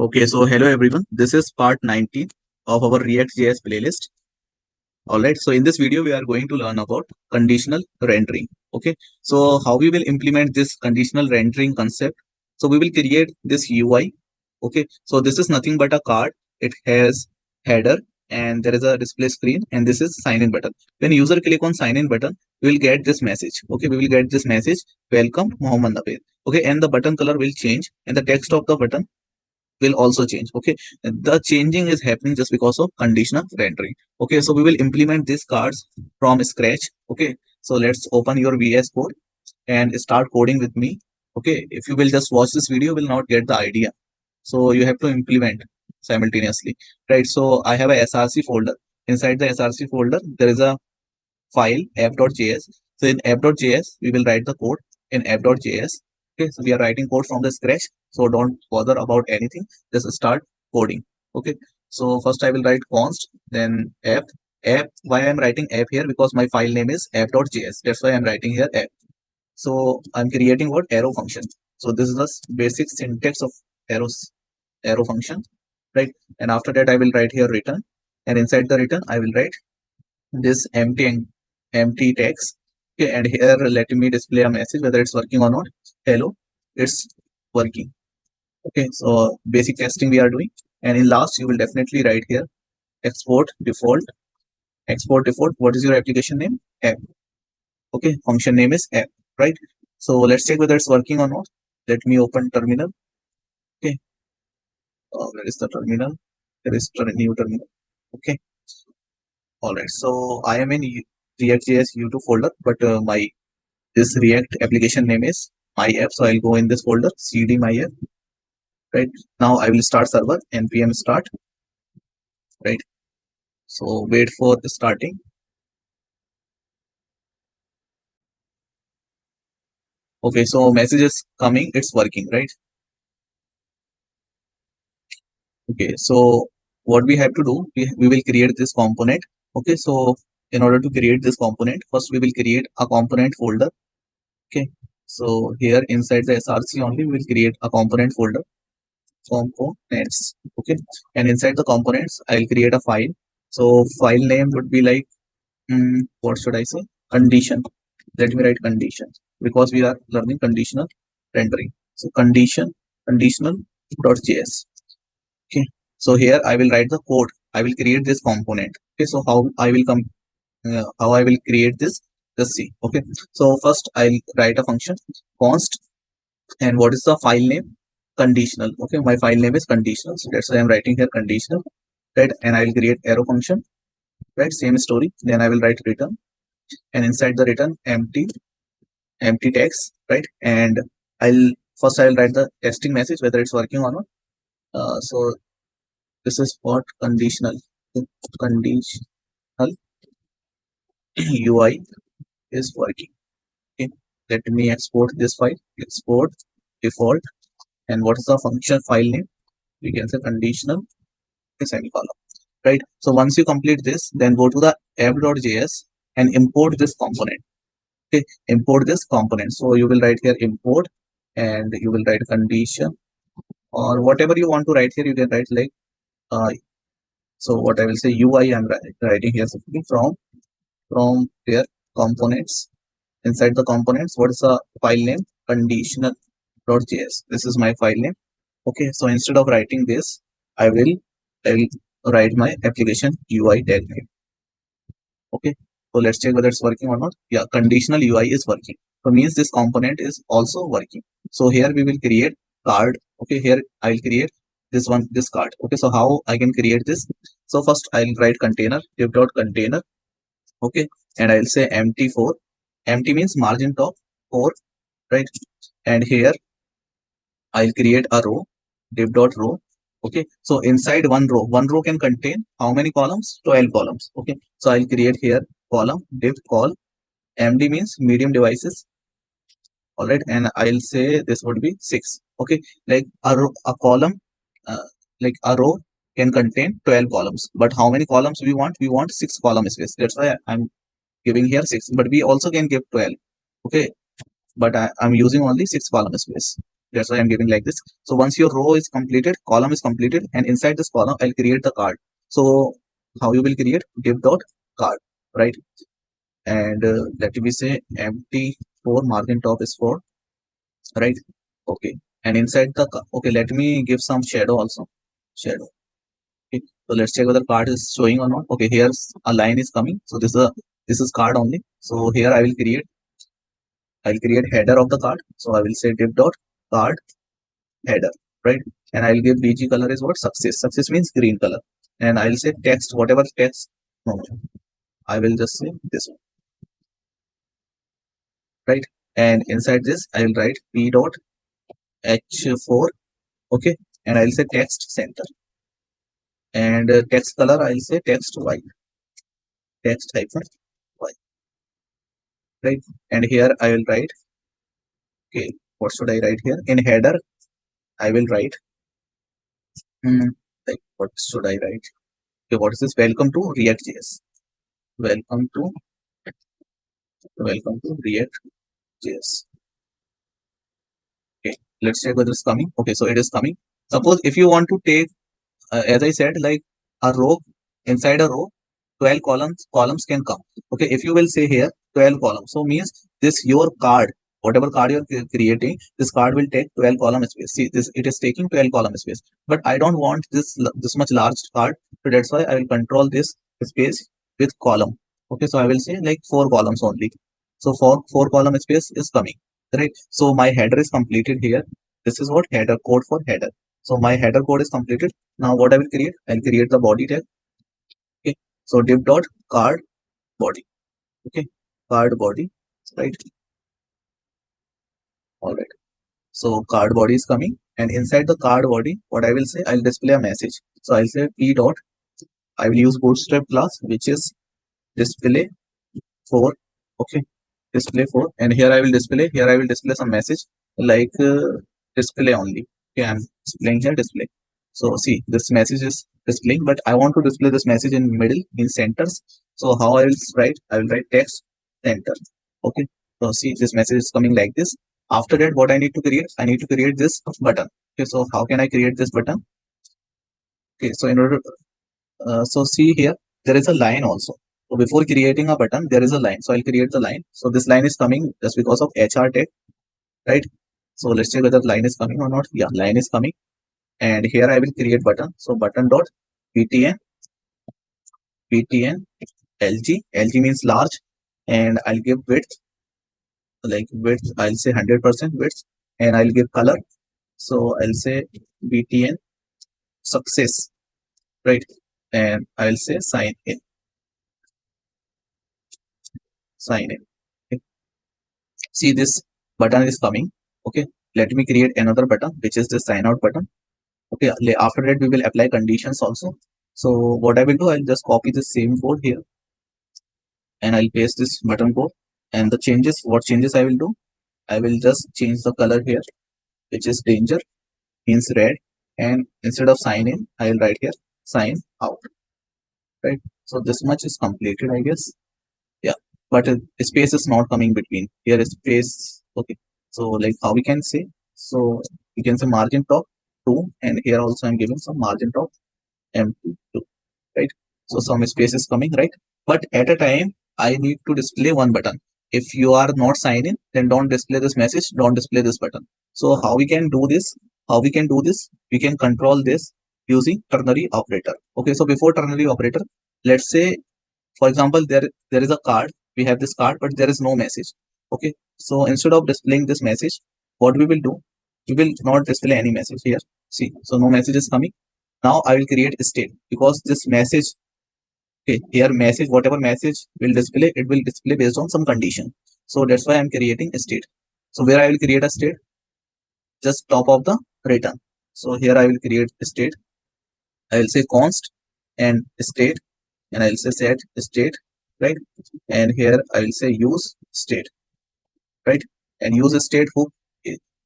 Okay, so hello everyone. This is part 19 of our React.js playlist. Alright, so in this video, we are going to learn about conditional rendering. Okay, so how we will implement this conditional rendering concept. So we will create this UI. Okay, so this is nothing but a card. It has header and there is a display screen and this is sign in button. When user click on sign in button, we will get this message. Okay, we will get this message, welcome Mohammed Nabil. Okay, and the button color will change and the text of the button will also change. Okay, the changing is happening just because of conditional rendering. Okay, so we will implement these cards from scratch. Okay, so let's open your VS Code and start coding with me. Okay, if you will just watch this video, you will not get the idea, so you have to implement simultaneously, right? So I have a src folder. Inside the src folder there is a file app.js. So in app.js we will write the code in app.js. Okay, so we are writing code from the scratch, so don't bother about anything, just start coding. Okay, so first I will write const, then app. Why I'm writing app here? Because my file name is app.js, that's why I'm writing here app. So I'm creating what? Arrow function. So this is the basic syntax of arrow function, right? And after that I will write here return, and inside the return I will write this empty text. Okay, and here let me display a message whether it's working or not. Hello, it's working. Okay, so basic testing we are doing. And in last you will definitely write here export default. Export default, what is your application name? App. Okay, function name is app, right? So let's check whether it's working or not. Let me open terminal. Okay, where is the terminal? There is new terminal. Okay, all right, so I am in React.js YouTube folder, but my this React application name is my app, so I'll go in this folder cd my app. Right, now I will start server npm start. Right, so wait for the starting. Okay, so message is coming, it's working, right? Okay, so what we have to do, we will create this component. Okay, so in order to create this component, first we will create a component folder. Okay, so here inside the src only we will create a component folder, components. Okay, and inside the components I'll create a file. So file name would be like what should I say? Condition. Let me write condition because we are learning conditional rendering. So conditional.js. Okay, so here I will write the code. I will create this component. Okay, so how I will create this? Just see. Okay, so first I'll write a function const, and what is the file name? Conditional. Okay, my file name is conditional, so that's why I'm writing here conditional. Right, and I will create arrow function. Right, same story. Then I will write return, and inside the return empty text. Right, and I'll write the testing message whether it's working or not. So this is what conditional UI is working. Okay, let me export this file. Export default, and what is the function file name? We can say conditional semicolon. Right, so once you complete this, then go to the app.js and import this component. Okay, import this component. So you will write here import, and you will write condition, or whatever you want to write here you can write like so what I will say UI I'm writing here simply from here components. Inside the components, what is the file name? Conditional.js. This is my file name. Okay, so instead of writing this, I will write my application UI tag name. Okay, so let's check whether it's working or not. Yeah, conditional UI is working. So means this component is also working. So here we will create card. Okay, here I'll create this card. Okay, so how I can create this? So first I'll write container, div.container. Okay, and I'll say empty4. Empty means margin top 4, right? And here I'll create a row, div.row. Okay, so inside one row can contain how many columns? 12 columns. Okay, so I'll create here column div call. MD means medium devices. All right, and I'll say this would be 6. Okay, like a column, uh, like a row can contain 12 columns, but how many columns we want? We want 6 column space. That's why I'm giving here 6, but we also can give 12. Okay, but I'm using only 6 column space. That's why I'm giving like this. So once your row is completed, column is completed, and inside this column, I'll create the card. So how you will create div dot card, right? And let me say empty for margin top is 4, right? Okay. And inside the okay, let me give some shadow also. Shadow. Okay. So let's check whether card is showing or not. Okay, here's a line is coming. So this is card only. So here I'll create header of the card. So I will say div dot card header, right? And I'll give bg color is what? Success. Success means green color. And I'll say text, whatever text. No, I will just say this one, right? And inside this, I will write p dot h4, okay? And I'll say text center. And text color, I'll say text white, text hyphen white, right? And here I will write, okay, what should I write here? In header, I will write, like, what should I write? Okay, what is this? Welcome to React.js. Welcome to React.js. Okay, let's check whether it's coming. Okay, so it is coming. Suppose if you want to take, as I said, like a row inside a row, 12 columns can come. Okay, if you will say here 12 columns, so means this your card, whatever card you're creating, this card will take 12 column space. See, this it is taking 12 column space, but I don't want this much large card, so that's why I will control this space with column. Okay, so I will say like 4 columns only. So for 4 column space is coming, right? So my header is completed here. This is what header code for header. So my header code is completed. Now what I will create? I'll create the body tag. Okay. So div dot card body. Okay. Card body. Right. All right. So card body is coming, and inside the card body, what I will say, I'll display a message. So I'll say p dot. I will use Bootstrap class, which is display for. Okay. Display for, and here I will display. Here I will display some message like display only. Okay. I'm displaying here display. So see, this message is displaying, but I want to display this message in middle, in centers. So how I will write? I will write text center. Okay. So see, this message is coming like this. After that, what I need to create? I need to create this button. Okay. So how can I create this button? Okay. So in order, so see here, there is a line also. So before creating a button, there is a line. So I'll create the line. So this line is coming just because of HR tag, right? So let's check whether line is coming or not. Yeah, line is coming. And here I will create button. So button dot ptn lg means large, and I'll give width, like width I'll say 100% width, and I'll give color. So I'll say btn success, right? And I'll say sign in. Okay. See, this button is coming. Okay, let me create another button, which is the sign out button. Okay, after that we will apply conditions also. So what I will do, I'll just copy the same code here, and I'll paste this button code. And the changes, what changes I will do, I will just change the color here, which is danger, means red, and instead of sign in, I will write here sign out, right? So this much is completed, I guess. Yeah, but space is not coming between. Here is space. Okay, so like how we can say, so you can say margin top 2, and here also I'm giving some margin top empty 2, right? So some space is coming, right? But at a time, I need to display one button. If you are not signed in, then don't display this message, don't display this button. So how we can do this? We can control this using ternary operator. Okay, so before ternary operator, let's say, for example, there is a card. We have this card, but there is no message. Okay, so instead of displaying this message, what we will do? We will not display any message here. See, so no message is coming. Now I will create a state, because this message, okay, here message, whatever message will display, it will display based on some condition. So that's why I'm creating a state. So where I will create a state, just top of the return. So here I will create a state. I will say const and state, and I will say set state, right? And here I will say use state, right? And use a state hook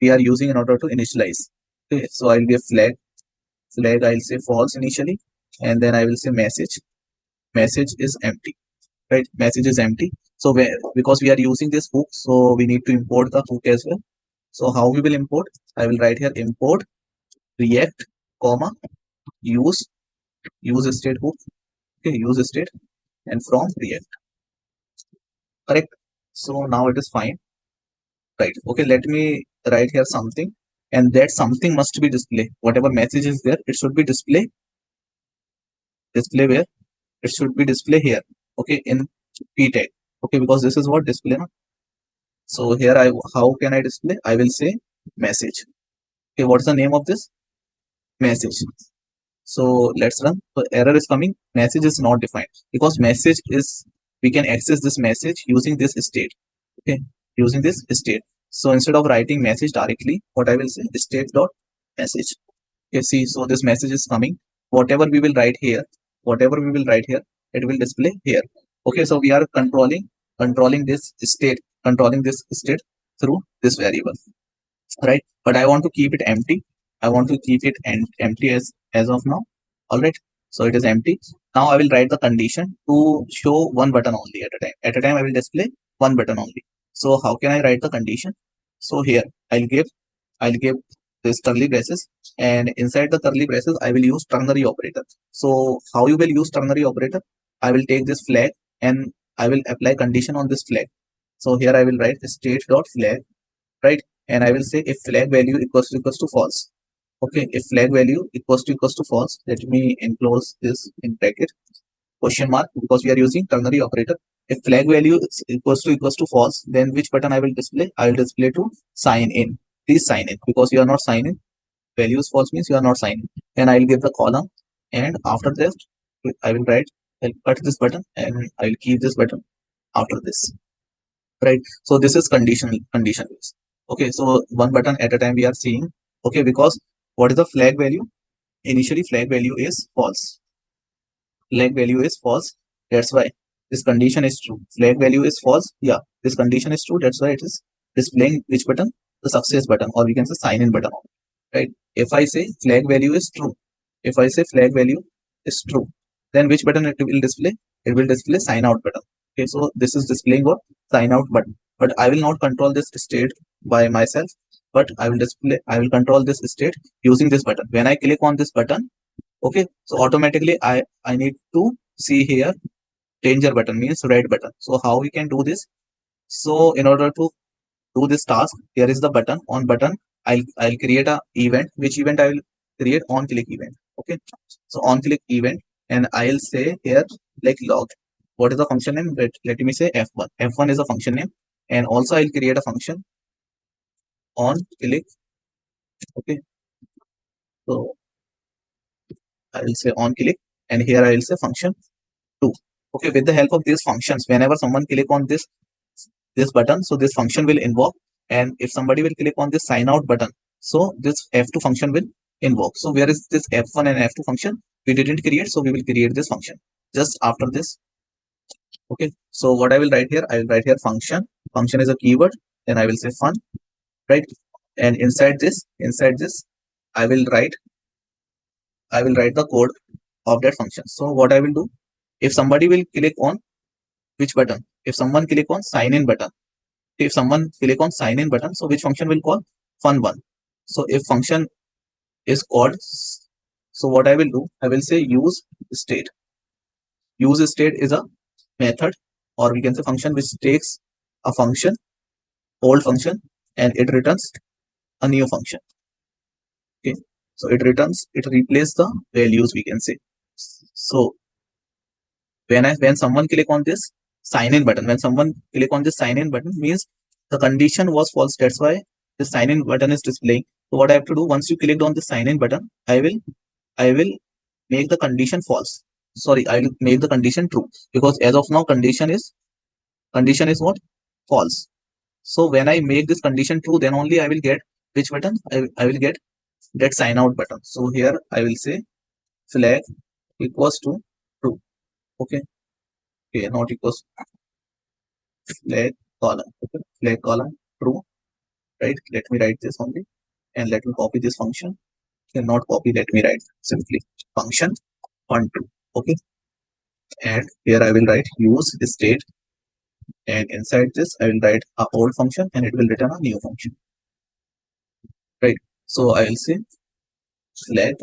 we are using in order to initialize. Okay, so I will give flag I will say false initially, and then I will say message is empty, right? Message is empty. So because we are using this hook, so we need to import the hook as well. So how we will import? I will write here import React, comma, use state hook. Okay, use state and from React. Correct. So now it is fine. Right. Okay, let me write here something, and that something must be display. Whatever message is there, it should be display where? It should be display here. Okay, in p tag. Okay, because this is what display. Na? So here how can I display? I will say message. Okay, what's the name of this? Message. So let's run. So error is coming. Message is not defined because message is, we can access this message using this state. Okay, using this state. So instead of writing message directly, what I will say state dot message. Okay, see, so this message is coming. Whatever we will write here, it will display here. Okay, so we are controlling this state through this variable, right? But I want to keep it empty. I want to keep it empty as of now. All right, so it is empty. Now I will write the condition to show one button only at a time. At a time I will display one button only. So how can I write the condition? So here I'll give this curly braces, and inside the curly braces I will use ternary operator. So how you will use ternary operator? I will take this flag and I will apply condition on this flag. So here I will write state dot flag, right? And I will say if flag value equals to false. Okay, if flag value equals to false, let me enclose this in bracket question mark because we are using ternary operator. If flag value is equals to false, then which button I will display? I will display to sign in. Please sign in because you are not signing. Value is false means you are not signing. Then I will give the column, and after that I will write. I'll cut this button and I will keep this button after this, right? So this is condition based. Okay, so one button at a time we are seeing. Okay, because what is the flag value? Initially flag value is false. That's why this condition is true. Flag value is false. Yeah, this condition is true. That's why it is displaying which button? The success button, or we can say sign in button, right? If I say flag value is true, then which button it will display? It will display sign out button. Okay, so this is displaying what? Sign out button. But I will not control this state by myself, but I will control this state using this button. When I click on this button, okay, so automatically I need to see here danger button means red button. So how we can do this? So in order to do this task, here is the button. On button I'll create a event. Which event I will create? On click event. Okay, so on click event, and I'll say here like log. What is the function name? Let me say f1. F1 is a function name, and also I'll create a function on click. Okay, so I will say on click, and here I will say function 2. Okay, with the help of these functions, whenever someone click on this button, so this function will invoke, and if somebody will click on this sign out button, so this f2 function will invoke. So where is this f1 and f2 function? We didn't create, so we will create this function just after this. Okay, so what I will write here? I will write here function is a keyword, then I will say fun, right? And inside this i will write I will write the code of that function. So what I will do, if somebody will click on which button? If someone click on sign in button, so which function will call? Fun one. So if function is called, so what I will do, I will say use state. Use state is a method, or we can say function, which takes a function, old function, and it returns a new function. Okay, so it replaces the values, we can say. So when someone click on this sign in button, means the condition was false. That's why the sign in button is displaying. So what I have to do, once you clicked on the sign in button, I will make the condition false. Sorry, I will make the condition true, because as of now condition is what? False. So when I make this condition true, then only I will get which button? I will get that sign out button. So here I will say flag equals to true. Okay, not equals flag column. Okay, flag column true, right? Let me write this only, and let me copy this function. Okay, not copy, let me write simply function fun true. Okay, and here I will write use state, and inside this I will write a old function, and it will return a new function. right? So I'll say flag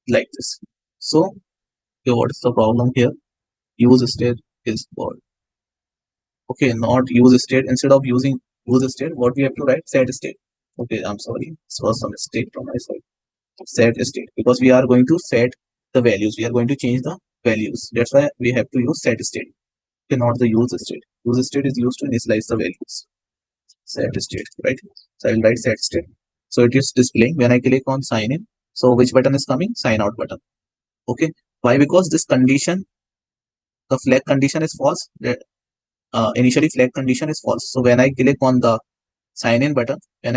like this. So okay, what is the problem here? Use state is called. Okay, not use state. Instead of using use state, what we have to write? Set state. Okay, I'm sorry. This was some mistake from my side. Set state, because we are going to set the values. We are going to change the values. That's why we have to use set state. Okay, not the use state. Use state is used to initialize the values. Set state, right? So I will write set state. So it is displaying when I click on sign in. So which button is coming? Sign out button. Okay. Why? Because this condition, the flag condition is false. Initially flag condition is false. So when I click on the sign in button, then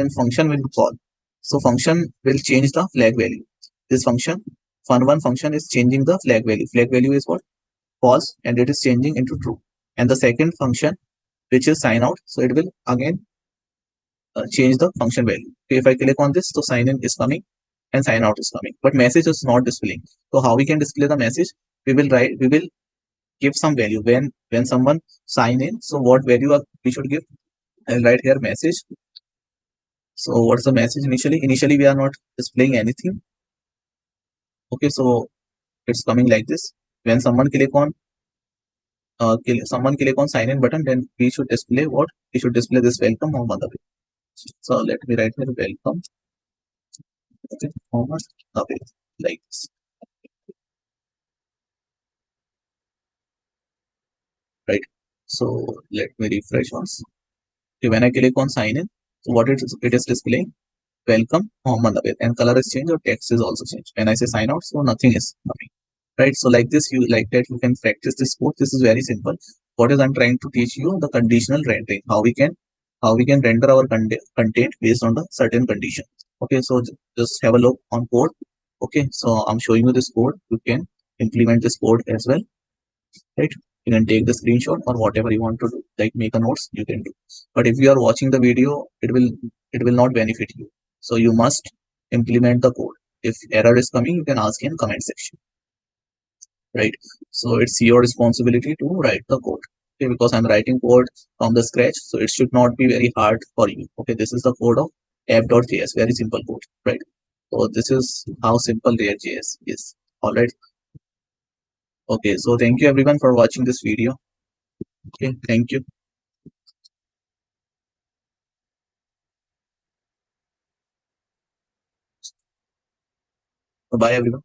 function will call. So function will change the flag value. This function, fun1 function is changing the flag value. Flag value is what? False, and it is changing into true. And the second function, which is sign out, so it will again change the function value. Okay, if I click on this, so sign in is coming and sign out is coming, but message is not displaying. So how we can display the message? We will give some value when someone sign in. So what value we should give? I'll write here message. So what's the message initially? Initially we are not displaying anything. Okay, so it's coming like this. When someone click on sign in button, then we should display what? We should display this welcome Mohammed Abid. So let me write here welcome. Okay, Mohammed Abid, like this. Right. So let me refresh once. Okay, when I click on sign in, so what it is displaying? Welcome Mohammed Abid, and color is changed or text is also changed. When I say sign out, so nothing is coming. Right. So like this, you can practice this code. This is very simple. What is I'm trying to teach you? The conditional rendering. How we can render our content based on the certain condition. Okay. So just have a look on code. Okay. So I'm showing you this code. You can implement this code as well. Right. You can take the screenshot or whatever you want to do, like make a notes, you can do. But if you are watching the video, it will not benefit you. So you must implement the code. If error is coming, you can ask in comment section, right? So it's your responsibility to write the code. Okay, because I'm writing code from the scratch, so it should not be very hard for you. Okay, this is the code of app.js, very simple code, right? So this is how simple React.js is. All right. Okay, so thank you everyone for watching this video. Okay, thank you. Bye everyone.